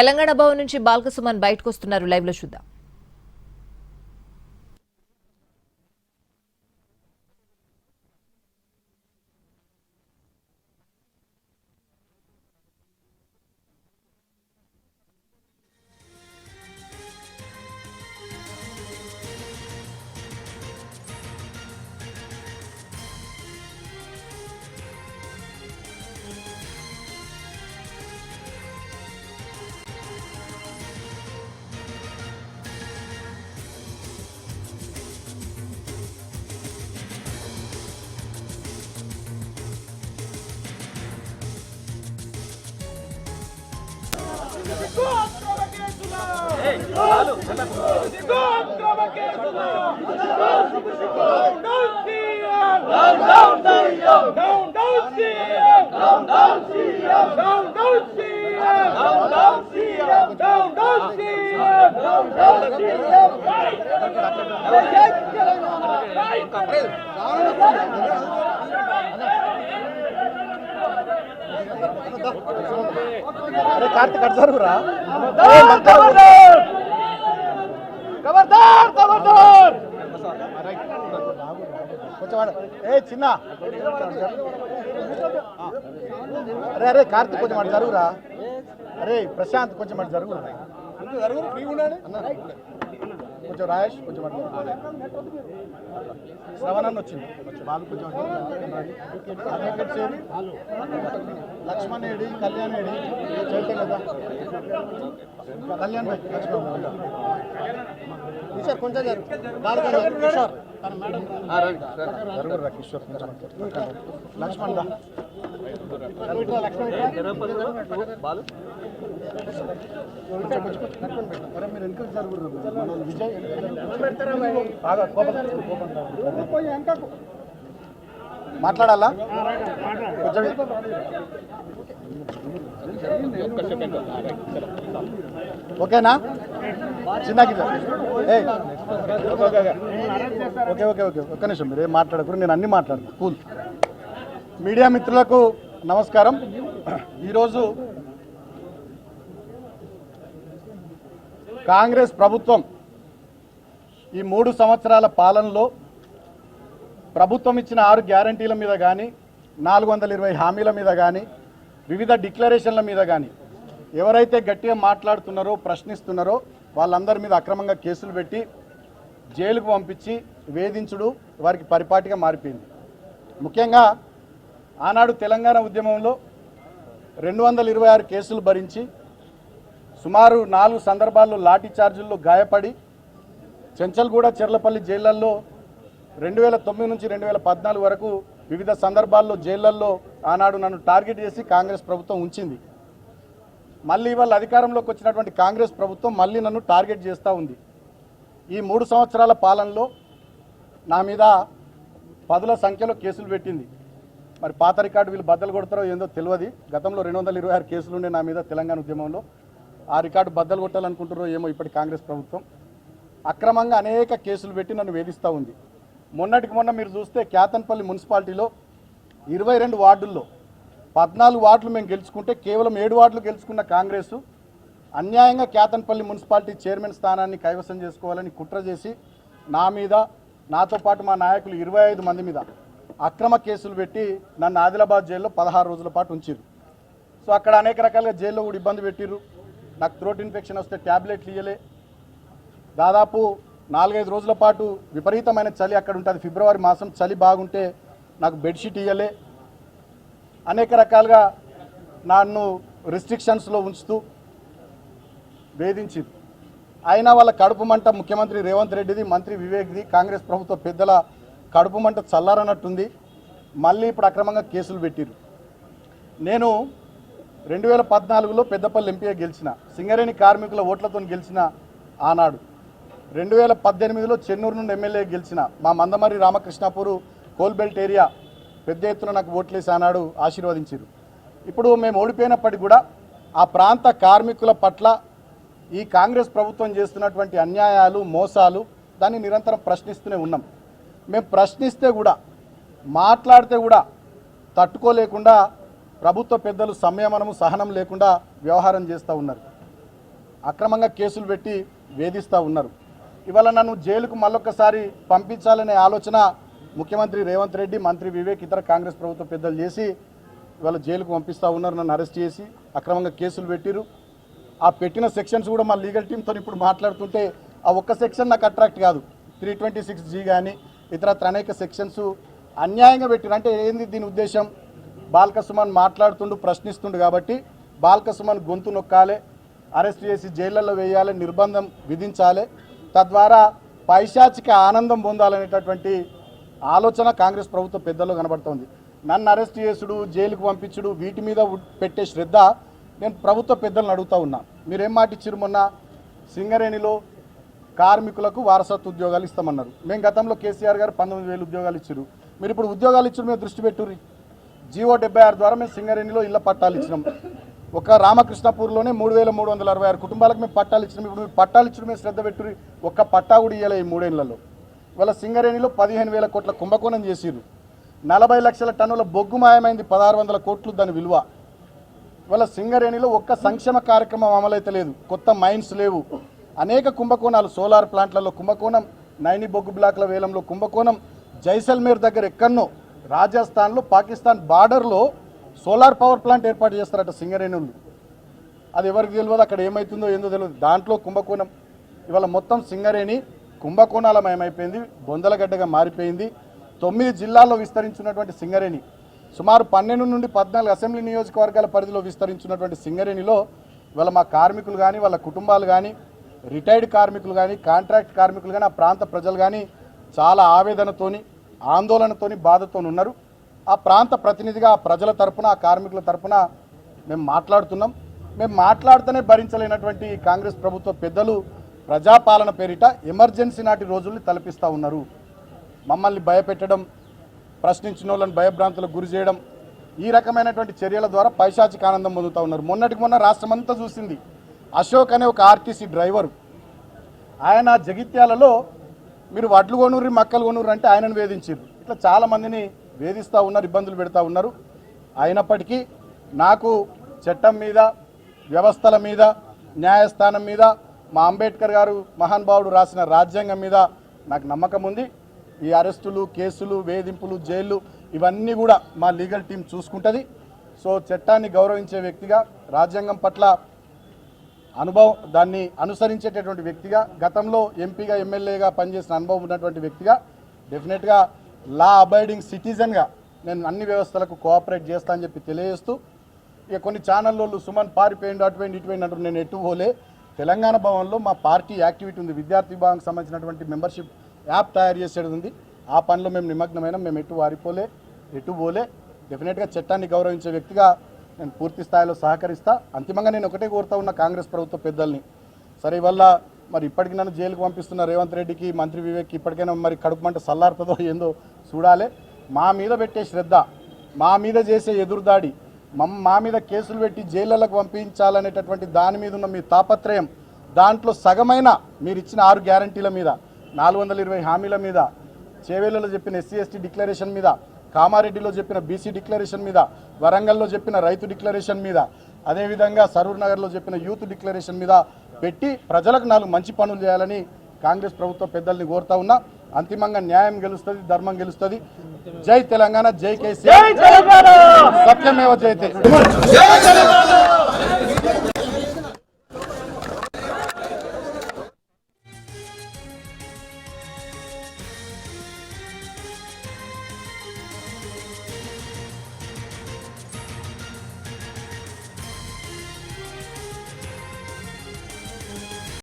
తెలంగాణ భవన్ నుంచి బాల్కసుమన్ బయటకు వస్తున్నారు. లైవ్ లో చూద్దాం. కార్తిక్ అటు జరుగురా. ఖబర్దార్ ఖబర్దార్ కొంచెం చిన్న అరే అరే కార్తిక్ కొంచెం అటు జరుగురా. అరే ప్రశాంత్ కొంచెం అటు జరుగురా. కొంచెం రాయేష్ కొంచెం అటు శ్రవణ్ వచ్చింది. బాలు కొంచెం లక్ష్మణ్ ఏడి కళ్యాణ్ ఏడి చైతే కదా కళ్యాణ్ భాయ్ లక్ష్మణ్ కిషోర్ కొంచెం కిషోర్ జరుగురా కిషోర్ లక్ష్మణ్ దా బాలు మీరు వెనుక జరుగురు విజయ్ మాట్లాడాలా ఓకేనా చిన్నకి ఓకే ఓకే ఓకే ఒక్క నిమిషం మీరు ఏం మాట్లాడకూడదు, నేను అన్నీ మాట్లాడతాను. కూల్. మీడియా మిత్రులకు నమస్కారం. ఈరోజు కాంగ్రెస్ ప్రభుత్వం ఈ 3 సంవత్సరాల పాలనలో ప్రభుత్వం ఇచ్చిన 6 గ్యారంటీల మీద కానీ 420 హామీల మీద కానీ వివిధ డిక్లరేషన్ల మీద కానీ ఎవరైతే గట్టిగా మాట్లాడుతున్నారో ప్రశ్నిస్తున్నారో వాళ్ళందరి మీద అక్రమంగా కేసులు పెట్టి జైలుకు పంపించి వేధించుడు వారికి పరిపాటిగా మారిపోయింది. ముఖ్యంగా ఆనాడు తెలంగాణ ఉద్యమంలో 226 కేసులు భరించి సుమారు 4 సందర్భాల్లో లాఠీ చార్జీల్లో గాయపడి చెంచల్గూడ చెర్లపల్లి జైళ్లలో 2009 నుంచి 2014 వరకు వివిధ సందర్భాల్లో జైళ్లలో ఆనాడు నన్ను టార్గెట్ చేసి కాంగ్రెస్ ప్రభుత్వం ఉంచింది. మళ్ళీ వాళ్ళ అధికారంలోకి వచ్చినటువంటి కాంగ్రెస్ ప్రభుత్వం మళ్ళీ నన్ను టార్గెట్ చేస్తూ ఉంది. ఈ 3 సంవత్సరాల పాలనలో నా మీద 10ల సంఖ్యలో కేసులు పెట్టింది. మరి పాత రికార్డు వీళ్ళు బద్దలు కొడతారో ఏందో తెలియదు. గతంలో 226 కేసులు ఉండే నా మీద తెలంగాణ ఉద్యమంలో. ఆ రికార్డు బద్దలు కొట్టాలనుకుంటారో ఏమో ఇప్పటి కాంగ్రెస్ ప్రభుత్వం. అక్రమంగా అనేక కేసులు పెట్టి నన్ను వేధిస్తూ ఉంది. మొన్నటికి మొన్న మీరు చూస్తే క్యాతన్పల్లి మున్సిపాలిటీలో 22 వార్డుల్లో 14 వార్డులు మేము గెలుచుకుంటే కేవలం 7 వార్డులు గెలుచుకున్న కాంగ్రెసు అన్యాయంగా క్యాతన్పల్లి మున్సిపాలిటీ చైర్మన్ స్థానాన్ని కైవసం చేసుకోవాలని కుట్ర చేసి నా మీద నాతో పాటు మా నాయకులు 25 మంది మీద అక్రమ కేసులు పెట్టి నన్ను ఆదిలాబాద్ జైల్లో 16 రోజుల పాటు ఉంచారు. సో అక్కడ అనేక రకాలుగా జైల్లో కూడా ఇబ్బంది పెట్టిర్రు. నాకు థ్రోట్ ఇన్ఫెక్షన్ వస్తే ట్యాబ్లెట్లు ఇవ్వలే. దాదాపు 4-5 రోజుల పాటు విపరీతమైన చలి అక్కడ ఉంటుంది. ఫిబ్రవరి మాసం చలి బాగుంటే నాకు బెడ్షీట్ ఇవ్వలే. అనేక రకాలుగా నన్ను రిస్ట్రిక్షన్స్లో ఉంచుతూ వేధించింది. అయినా వాళ్ళ కడుపు మంట ముఖ్యమంత్రి రేవంత్ రెడ్డిది, మంత్రి వివేక్ది, కాంగ్రెస్ ప్రభుత్వ పెద్దల కడుపు మంట చల్లారనట్టుంది. మళ్ళీ ఇప్పుడు అక్రమంగా కేసులు పెట్టిరు. నేను 2014లో పెద్దపల్లి ఎంపీగా గెలిచిన, సింగరేణి కార్మికుల ఓట్లతో గెలిచిన ఆనాడు. 2018లో చెన్నూరు నుండి ఎమ్మెల్యే గెలిచిన, మా మందమర్రి రామకృష్ణాపూర్ కోల్బెల్ట్ ఏరియా పెద్ద ఎత్తున నాకు ఓట్లేసి ఆనాడు ఆశీర్వదించారు. ఇప్పుడు మేము ఓడిపోయినప్పటికీ కూడా ఆ ప్రాంత కార్మికుల పట్ల ఈ కాంగ్రెస్ ప్రభుత్వం చేస్తున్నటువంటి అన్యాయాలు, మోసాలు దాన్ని నిరంతరం ప్రశ్నిస్తూనే ఉన్నాం. మేము ప్రశ్నిస్తే కూడా, మాట్లాడితే కూడా తట్టుకోలేకుండా ప్రభుత్వ పెద్దలు సంయమనము, సహనం లేకుండా వ్యవహారం చేస్తూ ఉన్నారు. అక్రమంగా కేసులు పెట్టి వేధిస్తూ ఉన్నారు. ఇవాళ నన్ను జైలుకు మళ్ళొక్కసారి పంపించాలనే ఆలోచన ముఖ్యమంత్రి రేవంత్ రెడ్డి, మంత్రి వివేక్, ఇతర కాంగ్రెస్ ప్రభుత్వ పెద్దలు చేసి ఇవాళ జైలుకు పంపిస్తూ ఉన్నారు. నన్ను అరెస్ట్ చేసి అక్రమంగా కేసులు పెట్టిరు. ఆ పెట్టిన సెక్షన్స్ కూడా మా లీగల్ టీంతో ఇప్పుడు మాట్లాడుతుంటే ఆ ఒక్క సెక్షన్ నాకు అట్రాక్ట్ కాదు. 326G కానీ ఇతరత్ర అనేక సెక్షన్స్ అన్యాయంగా పెట్టిరు. అంటే ఏంది దీని ఉద్దేశం? బాల్క సుమన్ మాట్లాడుతుండు, ప్రశ్నిస్తుండు కాబట్టి బాల్క సుమన్ గొంతు నొక్కాలి, అరెస్ట్ చేసి జైళ్ళల్లో వేయాలి, నిర్బంధం విధించాలి, తద్వారా పైశాచిక ఆనందం పొందాలనేటటువంటి ఆలోచన కాంగ్రెస్ ప్రభుత్వ పెద్దల్లో కనబడుతోంది. నన్ను అరెస్ట్ చేసుడు, జైలుకు పంపించుడు, వీటి మీద పెట్టే శ్రద్ధ నేను ప్రభుత్వ పెద్దలను అడుగుతూ ఉన్నా. మీరేం మాట ఇచ్చారు? మొన్న సింగరేణిలో కార్మికులకు వారసత్వ ఉద్యోగాలు ఇస్తామన్నారు. మేము గతంలో కేసీఆర్ గారు 19,000 ఉద్యోగాలు ఇచ్చారు. మీరు ఇప్పుడు ఉద్యోగాలు ఇచ్చారు, మేము దృష్టి పెట్టుర్రి. జీవో 76 ద్వారా మేము సింగరేణిలో ఇళ్ల పట్టాలు ఇచ్చినాం. ఒక రామకృష్ణపూర్లోనే 3,366 కుటుంబాలకు మేము పట్టాలు ఇచ్చినాం. ఇప్పుడు మీరు పట్టాలు ఇచ్చిన మేము శ్రద్ధ పెట్టుర్రి. ఒక్క పట్టా కూడా ఇవ్వలే ఈ 3 ఏళ్లలో. ఇవాళ సింగరేణిలో 15,000 కోట్ల కుంభకోణం చేసిర్రు. 40 లక్షల టన్నుల బొగ్గు మాయమైంది, 1600 కోట్లు దాని విలువ. ఇవాళ సింగరేణిలో ఒక్క సంక్షేమ కార్యక్రమం అమలైతే లేదు, కొత్త మైన్స్ లేవు, అనేక కుంభకోణాలు, సోలార్ ప్లాంట్లలో కుంభకోణం, నైని బొగ్గు బ్లాక్ల వేలంలో కుంభకోణం, జైసల్మేర్ దగ్గర ఎక్కడనో రాజస్థాన్లో పాకిస్తాన్ బార్డర్లో సోలార్ పవర్ ప్లాంట్ ఏర్పాటు చేస్తారట సింగరేణులు. అది ఎవరికి తెలియదు, అక్కడ ఏమవుతుందో ఏందో తెలియదు, దాంట్లో కుంభకోణం. ఇవాళ మొత్తం సింగరేణి కుంభకోణాలమయమైపోయింది, బొందలగడ్డగా మారిపోయింది. 9 జిల్లాల్లో విస్తరించినటువంటి సింగరేణి, సుమారు 12 నుండి 14 అసెంబ్లీ నియోజకవర్గాల పరిధిలో విస్తరించినటువంటి సింగరేణిలో ఇవాళ మా కార్మికులు కానీ, వాళ్ళ కుటుంబాలు కానీ, రిటైర్డ్ కార్మికులు కానీ, కాంట్రాక్ట్ కార్మికులు కానీ, ఆ ప్రాంత ప్రజలు కానీ చాలా ఆవేదనతోని, ఆందోళనతోని, బాధతోని ఉన్నారు. ఆ ప్రాంత ప్రతినిధిగా ఆ ప్రజల తరపున, ఆ కార్మికుల తరపున మేము మాట్లాడుతున్నాం. మేము మాట్లాడితేనే భరించలేనటువంటి కాంగ్రెస్ ప్రభుత్వ పెద్దలు ప్రజాపాలన పేరిట ఎమర్జెన్సీ నాటి రోజుల్ని తలపిస్తూ ఉన్నారు. మమ్మల్ని భయపెట్టడం, ప్రశ్నించిన వాళ్ళని భయభ్రాంతులకు గురి చేయడం, ఈ రకమైనటువంటి చర్యల ద్వారా పైశాచిక ఆనందం పొందుతూ ఉన్నారు. మొన్నటికి మొన్న రాష్ట్రమంతా చూసింది. అశోక్ అనే ఒక ఆర్టీసీ డ్రైవరు, ఆయన జగిత్యాలలో మీరు వడ్లు కొనుర్రి, మక్కలు కొనుర్రి అంటే ఆయనను వేధించారు. ఇట్లా చాలామందిని వేధిస్తూ ఉన్నారు, ఇబ్బందులు పెడతా ఉన్నారు. అయినప్పటికీ నాకు చట్టం మీద, వ్యవస్థల మీద, న్యాయస్థానం మీద, మా అంబేద్కర్ గారు మహానుభావుడు రాసిన రాజ్యాంగం మీద నాకు నమ్మకం ఉంది. ఈ అరెస్టులు, కేసులు, వేధింపులు, జైళ్ళు ఇవన్నీ కూడా మా లీగల్ టీం చూసుకుంటుంది. సో చట్టాన్ని గౌరవించే వ్యక్తిగా, రాజ్యాంగం పట్ల అనుభవం, దాన్ని అనుసరించేటటువంటి వ్యక్తిగా, గతంలో ఎంపీగా, ఎమ్మెల్యేగా పనిచేసిన అనుభవం ఉన్నటువంటి వ్యక్తిగా, డెఫినెట్గా లా అబైడింగ్ సిటిజన్గా నేను అన్ని వ్యవస్థలకు కోఆపరేట్ చేస్తా అని చెప్పి తెలియజేస్తూ, ఇక కొన్ని ఛానల్లో సుమన్ పారిపోయిండు, అటుపోయింది, ఇటుపోయింది అంటారు. నేను ఎటు పోలే. తెలంగాణ భవన్లో మా పార్టీ యాక్టివిటీ ఉంది, విద్యార్థి విభాగం సంబంధించినటువంటి మెంబర్షిప్ యాప్ తయారు చేసేది ఉంది. ఆ పనిలో మేము నిమగ్నమైన, మేము ఎటు వారిపోలే, ఎటు పోలే. డెఫినెట్గా చట్టాన్ని గౌరవించే వ్యక్తిగా నేను పూర్తి స్థాయిలో సహకరిస్తా. అంతిమంగా నేను ఒకటే కోరుతా ఉన్న కాంగ్రెస్ ప్రభుత్వ పెద్దల్ని, సరే ఇవల్ల మరి ఇప్పటికి నన్ను జైలుకు పంపిస్తున్న రేవంత్ రెడ్డికి, మంత్రి వివేక్ ఇప్పటికైనా మరి కడుపు మంట సల్లారుతుందో ఏందో చూడాలి. మా మీద పెట్టే శ్రద్ధ, మా మీద చేసే ఎదురుదాడి, మా మీద కేసులు పెట్టి జైళ్ళకు పంపించాలనేటటువంటి దాని మీద ఉన్న మీ తాపత్రయం, దాంట్లో సగమైన మీరు ఇచ్చిన 6 గ్యారంటీల మీద, 420 హామీల మీద, చేవేళ్లలో చెప్పిన SC/ST డిక్లరేషన్ మీద, కామారెడ్డిలో చెప్పిన BC డిక్లరేషన్ మీద, వరంగల్లో చెప్పిన రైతు డిక్లరేషన్ మీద, అదేవిధంగా సరూర్ నగర్లో చెప్పిన యూత్ డిక్లరేషన్ మీద పెట్టి ప్రజలకు 4 మంచి పనులు చేయాలని కాంగ్రెస్ ప్రభుత్వ పెద్దల్ని కోరుతా ఉన్నా. అంతిమంగా న్యాయం గెలుస్తుంది, ధర్మం గెలుస్తుంది. జై తెలంగాణ, జై కేసీఆర్, సత్యమేవ జయతే.